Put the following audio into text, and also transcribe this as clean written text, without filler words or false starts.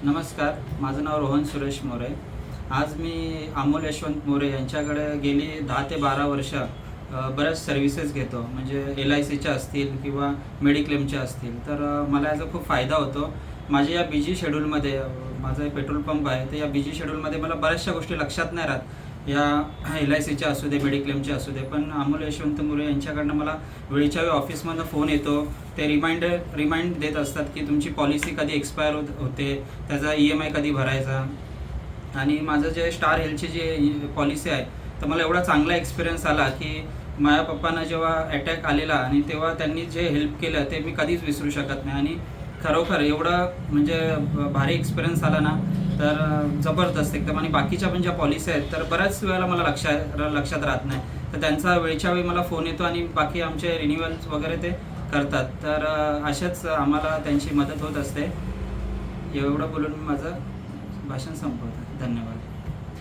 नमस्कार, माझं नाव रोहन सुरेश मोरे। आज मी अमोल यशवंत मोरे यांच्याकडे गेली 10 ते 12 वर्ष बऱ्याच सर्व्हिसेस घेतो, म्हणजे LICच्या असतील किंवा मेडिक्लेमच्या असतील। तर मला याचा खूप फायदा होतो। माझ्या या बिझी शेड्यूलमध्ये माझा पेट्रोल पंप आहे, तर या बिझी शेड्यूलमध्ये मला बऱ्याचशा गोष्टी लक्षात नाही राहत। या LICच्या असू दे, मेडिक्लेमच्या असू दे, पण अमोल यशवंत मोरे यांच्याकडनं मला वेळच्या वेळी ऑफिसमधनं फोन येतो। ते रिमाइंड देत असतात की तुमची पॉलिसी कधी एक्सपायर होते, त्याचा EMI कधी भरायचा। आणि माझं जे स्टार हेल्थची जी पॉलिसी आहे, तर मला एवढा चांगला एक्सपिरियन्स आला की माझ्या पप्पांना जेव्हा अटॅक आलेला आणि तेव्हा त्यांनी जे हेल्प केलं ते मी कधीच विसरू शकत नाही। आणि खरोखर एवढं म्हणजे भारी एक्सपिरियन्स आला ना, तर जबरदस्त एकदम। आणि बाकीच्या पण ज्या पॉलिसी आहेत, तर बऱ्याच वेळेला मला लक्षात राहत नाही, तर त्यांचा वेळच्या वेळी मला फोन येतो आणि बाकी आमचे रिन्युअल्स वगैरे ते करतात। तर अशाच आम्हाला त्यांची मदत होत असते। एवढं बोलून मी माझं भाषण संपवतो। धन्यवाद।